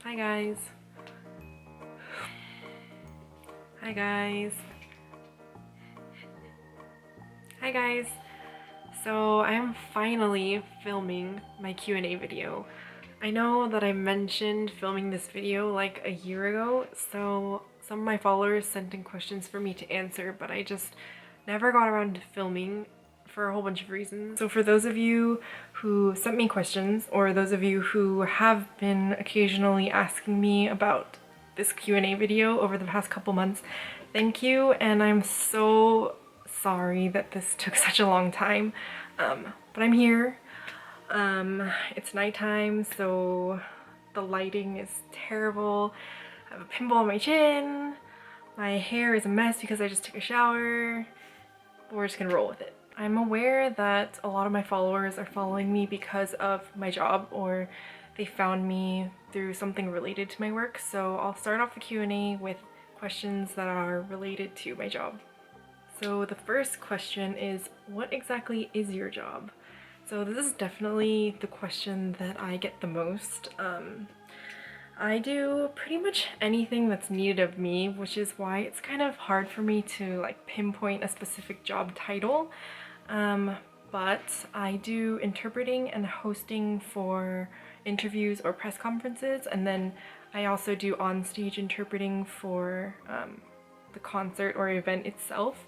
Hi guys. Hi guys. Hi guys. So I am finally filming my Q&A video. I know that I mentioned filming this video like a year ago, so some of my followers sent in questions for me to answer, but I just never got around to filming for a whole bunch of reasons. So for those of you who sent me questions, or those of you who have been occasionally asking me about this Q&A video over the past couple months, thank you, and I'm so sorry that this took such a long time, but I'm here. It's nighttime, so the lighting is terrible. I have a pimple on my chin. My hair is a mess because I just took a shower. But we're just gonna roll with it. I'm aware that a lot of my followers are following me because of my job, or they found me through something related to my work, so I'll start off the Q&A with questions that are related to my job. So the first question is, what exactly is your job? So this is definitely the question that I get the most. I do pretty much anything that's needed of me, which is why it's kind of hard for me to like pinpoint a specific job title. But I do interpreting and hosting for interviews or press conferences, and then I also do on-stage interpreting for the concert or event itself.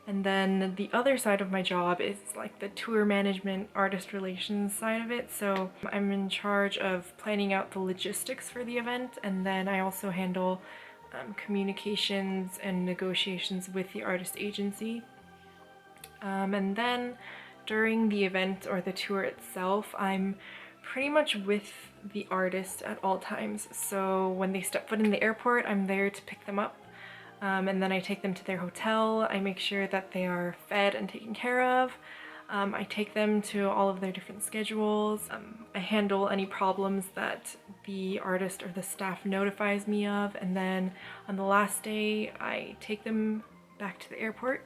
And then the other side of my job is like the tour management, artist relations side of it. So I'm in charge of planning out the logistics for the event, and then I also handle communications and negotiations with the artist agency. And then during the event or the tour itself, I'm pretty much with the artist at all times. So when they step foot in the airport, I'm there to pick them up. And then I take them to their hotel. I make sure that they are fed and taken care of. I take them to all of their different schedules. I handle any problems that the artist or the staff notifies me of. And then on the last day, I take them back to the airport.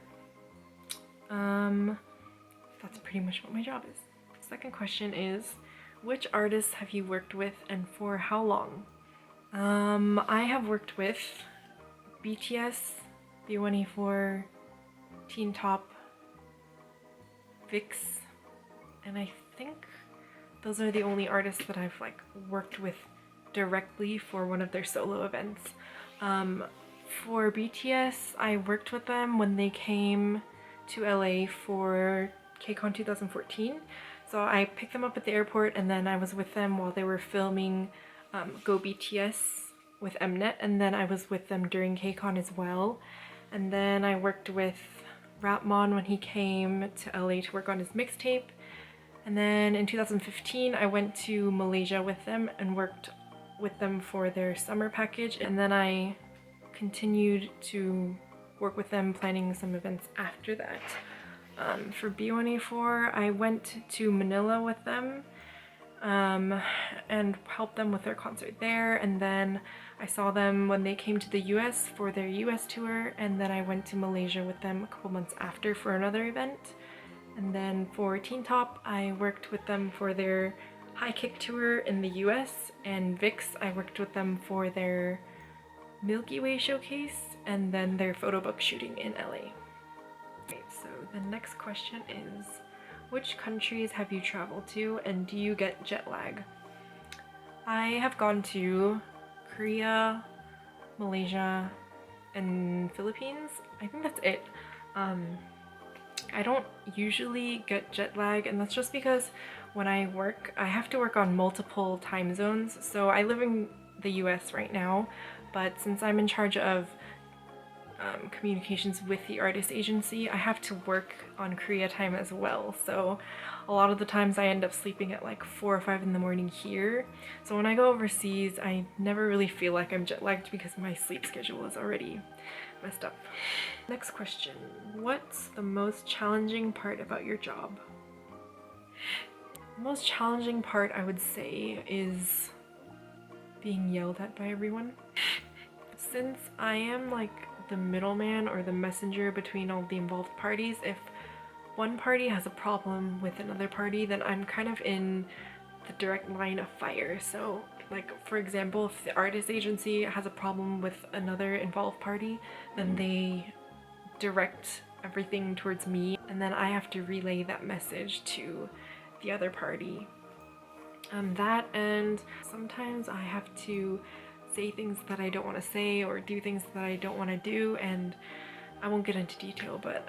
That's pretty much what my job is. Second question is, which artists have you worked with and for how long? I have worked with BTS, B1A4, Teen Top, VIX, and I think those are the only artists that I've like worked with directly for one of their solo events. For BTS, I worked with them when they came to LA for KCON 2014. So I picked them up at the airport, and then I was with them while they were filming Go BTS with Mnet, and then I was with them during KCON as well. And then I worked with Rapmon when he came to LA to work on his mixtape. And then in 2015 I went to Malaysia with them and worked with them for their summer package, and then I continued to work with them planning some events after that. For B1A4, I went to Manila with them and helped them with their concert there, and then I saw them when they came to the US for their US tour, and then I went to Malaysia with them a couple months after for another event. And then for Teen Top, I worked with them for their High Kick tour in the US, and VIX, I worked with them for their Milky Way showcase and then their photo book shooting in LA. Okay, so the next question is, which countries have you traveled to and do you get jet lag? I have gone to Korea, Malaysia, and Philippines. I think that's it. I don't usually get jet lag, and that's just because when I work, I have to work on multiple time zones. So I live in the US right now, but since I'm in charge of communications with the artist agency, I have to work on Korea time as well. So a lot of the times I end up sleeping at like 4 or 5 in the morning here. So when I go overseas, I never really feel like I'm jet lagged because my sleep schedule is already messed up. Next question, what's the most challenging part about your job? The most challenging part, I would say, is being yelled at by everyone. Since I am like the middleman or the messenger between all the involved parties, if one party has a problem with another party, then I'm kind of in the direct line of fire. So Like, for example, if the artist agency has a problem with another involved party, then they direct everything towards me, and then I have to relay that message to the other party. That, and sometimes I have to say things that I don't want to say or do things that I don't want to do, and I won't get into detail, but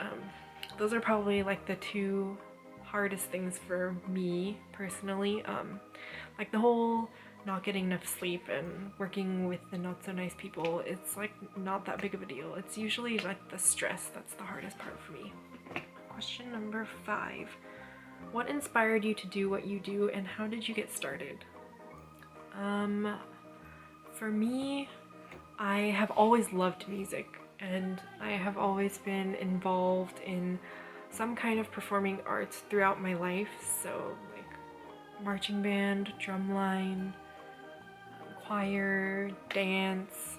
those are probably like the two hardest things for me personally. Like the whole not getting enough sleep and working with the not so nice people, it's like not that big of a deal. It's usually like the stress that's the hardest part for me. Question number 5. What inspired you to do what you do, and how did you get started? For me, I have always loved music, and I have always been involved in some kind of performing arts throughout my life. So like marching band, drumline, choir, dance,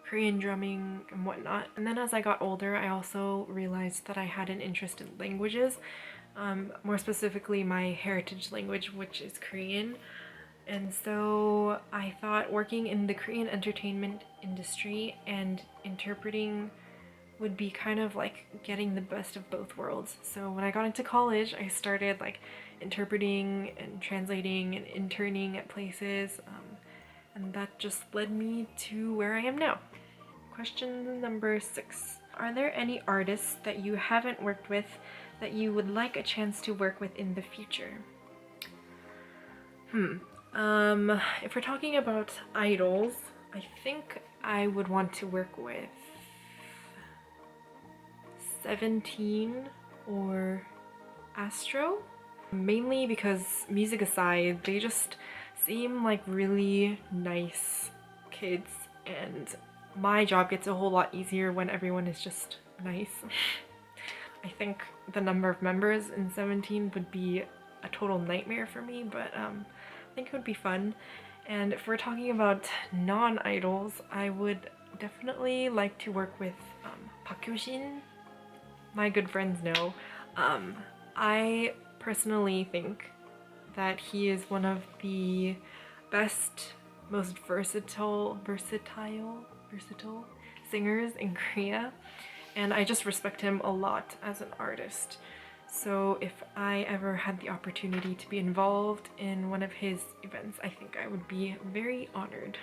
Korean drumming, and whatnot. And then as I got older, I also realized that I had an interest in languages, more specifically my heritage language, which is Korean. And so I thought working in the Korean entertainment industry and interpreting would be kind of like getting the best of both worlds. So when I got into college, I started like interpreting and translating and interning at places, and that just led me to where I am now. Question number 6. Are there any artists that you haven't worked with that you would like a chance to work with in the future? If we're talking about idols, I think I would want to work with 17 or Astro, mainly because, music aside, they just seem like really nice kids, and my job gets a whole lot easier when everyone is just nice. I think the number of members in 17 would be a total nightmare for me, but I think it would be fun. And if we're talking about non-idols, I would definitely like to work with Park Hyo-shin. My good friends know. I personally think that he is one of the best, most versatile singers in Korea, and I just respect him a lot as an artist. So if I ever had the opportunity to be involved in one of his events, I think I would be very honored.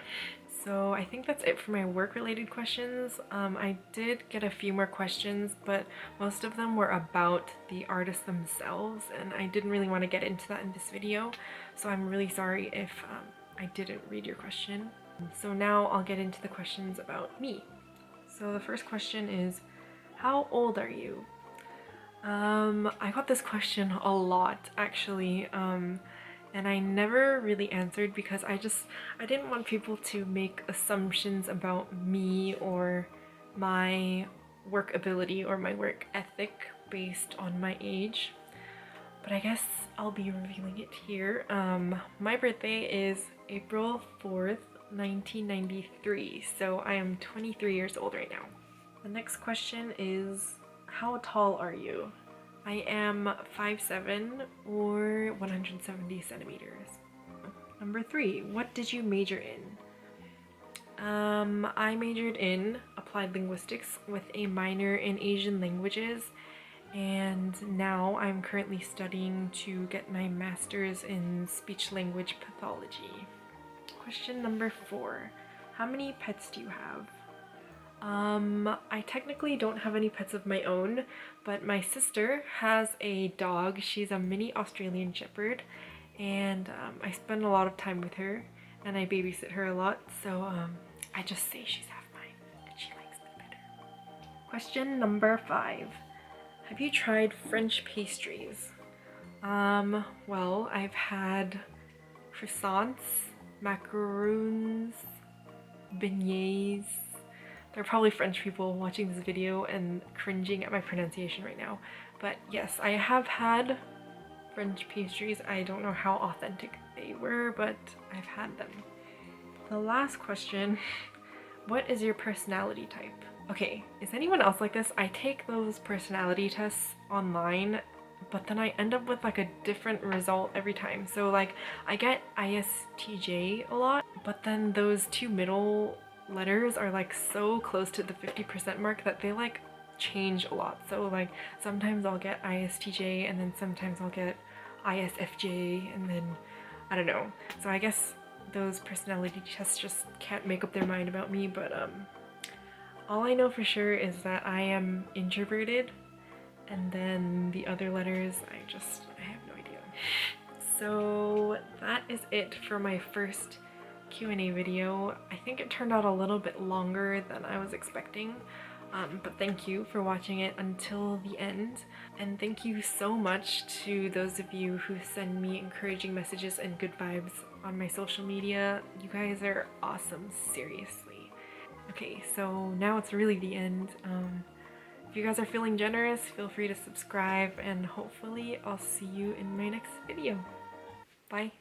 So I think that's it for my work-related questions. I did get a few more questions, but most of them were about the artists themselves, and I didn't really want to get into that in this video, so I'm really sorry if I didn't read your question. So now I'll get into the questions about me. So the first question is, how old are you? I got this question a lot, actually, and I never really answered because I didn't want people to make assumptions about me or my work ability or my work ethic based on my age. But I guess I'll be revealing it here. My birthday is April 4th, 1993, so I am 23 years old right now. The next question is, how tall are you? I am 5'7" or 170 centimeters. Number 3, what did you major in? I majored in applied linguistics with a minor in Asian languages, and now I'm currently studying to get my master's in speech language pathology. Question number 4, how many pets do you have? I technically don't have any pets of my own, but my sister has a dog. She's a mini Australian Shepherd, and I spend a lot of time with her, and I babysit her a lot, so I just say she's half mine, and she likes me better. Question number 5. Have you tried French pastries? Well, I've had croissants, macaroons, beignets. There are probably French people watching this video and cringing at my pronunciation right now. But yes, I have had French pastries. I don't know how authentic they were, but I've had them. The last question, what is your personality type? Okay, is anyone else like this? I take those personality tests online but then I end up with like a different result every time. So like I get ISTJ a lot, but then those two middle letters are like so close to the 50% mark that they like change a lot. So like sometimes I'll get ISTJ and then sometimes I'll get ISFJ and then I don't know. So I guess those personality tests just can't make up their mind about me, but all I know for sure is that I am introverted, and then the other letters I have no idea. So that is it for my first Q&A video. I think it turned out a little bit longer than I was expecting. But thank you for watching it until the end, and thank you so much to those of you who send me encouraging messages and good vibes on my social media. You guys are awesome, seriously. Okay, so now it's really the end. If you guys are feeling generous, feel free to subscribe, and hopefully I'll see you in my next video. Bye!